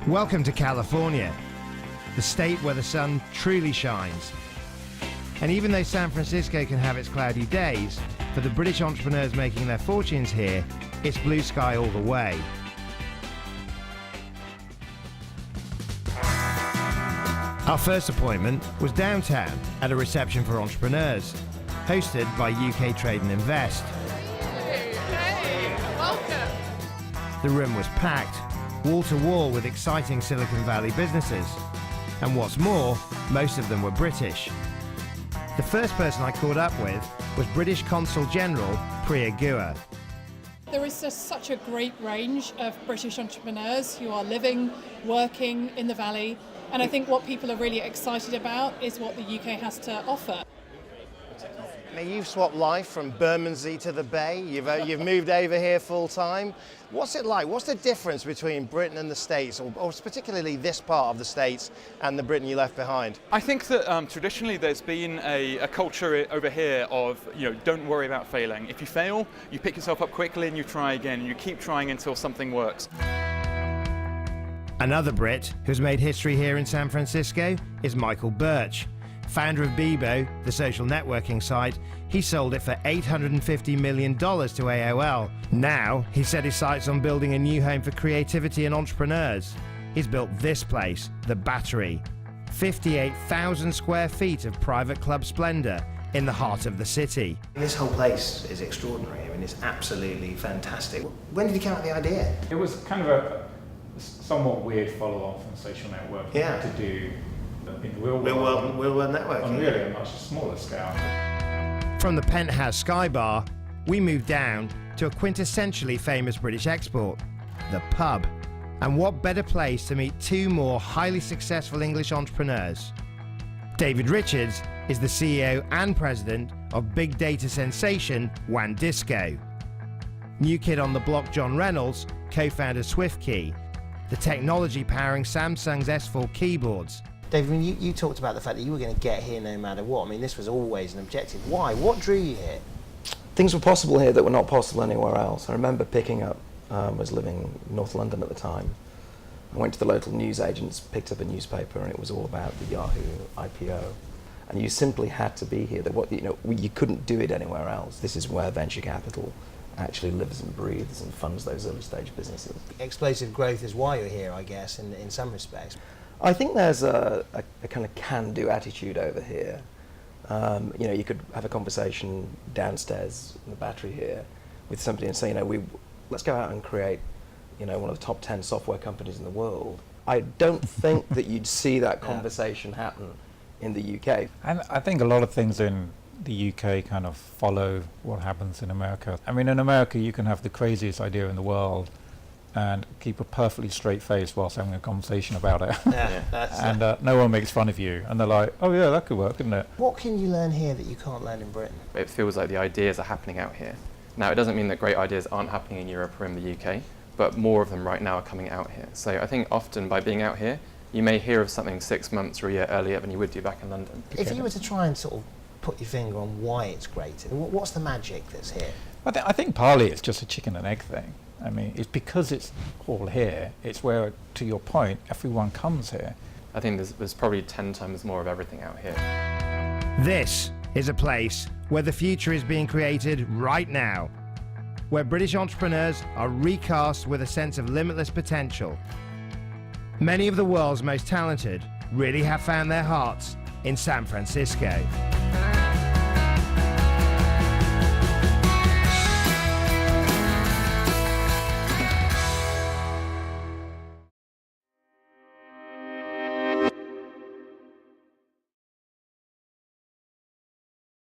Welcome to California, the state where the sun truly shines. And even though San Francisco can have its cloudy days, for the British entrepreneurs making their fortunes here, it's blue sky all the way. Our first appointment was downtown at a reception for entrepreneurs, hosted by UK Trade and Invest. Hey, welcome. The room was packed, wall to wall with exciting Silicon Valley businesses. And what's more, most of them were British. The first person I caught up with was British Consul General Priya Guha. There is just such a great range of British entrepreneurs who are living, working in the Valley, and I think what people are really excited about is what the UK has to offer. Now, you've swapped life from Bermondsey to the Bay. You've moved over here full time. What's it like? What's the difference between Britain and the States, or particularly this part of the States and the Britain you left behind? I think that traditionally there's been a culture over here of, don't worry about failing. If you fail, you pick yourself up quickly and you try again, and you keep trying until something works. Another Brit who's made history here in San Francisco is Michael Birch. Founder of Bebo, the social networking site, he sold it for $850 million to AOL. Now, he set his sights on building a new home for creativity and entrepreneurs. He's built this place, The Battery. 58,000 square feet of private club splendor in the heart of the city. This whole place is extraordinary. I mean, it's absolutely fantastic. When did you come up with the idea? It was kind of a somewhat weird follow-on from social networking. Yeah. To do in the real world networking. On really a much smaller scale. From the penthouse Sky Bar, we moved down to a quintessentially famous British export, the pub. And what better place to meet two more highly successful English entrepreneurs? David Richards is the CEO and president of big data sensation WANdisco. New kid on the block John Reynolds co-founded SwiftKey, the technology powering Samsung's S4 keyboards. David, you talked about the fact that you were going to get here no matter what. I mean, this was always an objective. Why? What drew you here? Things were possible here that were not possible anywhere else. I remember picking up, I was living in North London at the time. I went to the local newsagents, picked up a newspaper, and it was all about the Yahoo IPO. And you simply had to be here. You couldn't do it anywhere else. This is where venture capital actually lives and breathes and funds those early stage businesses. Explosive growth is why you're here, I guess, in some respects. I think there's a kind of can-do attitude over here. You could have a conversation downstairs in the Battery here with somebody and say, let's go out and create, one of the top 10 software companies in the world. I don't think that you'd see that conversation happen in the UK. And I think a lot of things in the UK kind of follow what happens in America. I mean, in America, you can have the craziest idea in the world and keep a perfectly straight face whilst having a conversation about it. And no one makes fun of you. And they're like, oh yeah, that could work, couldn't it? What can you learn here that you can't learn in Britain? It feels like the ideas are happening out here. Now, it doesn't mean that great ideas aren't happening in Europe or in the UK, but more of them right now are coming out here. So I think often by being out here, you may hear of something 6 months or a year earlier than you would do back in London. If you were to try and sort of put your finger on why it's great, what's the magic that's here? I think partly it's just a chicken and egg thing. I mean, it's because it's all here. It's where, to your point, everyone comes here. I think there's probably 10 times more of everything out here. This is a place where the future is being created right now, where British entrepreneurs are recast with a sense of limitless potential. Many of the world's most talented really have found their hearts in San Francisco.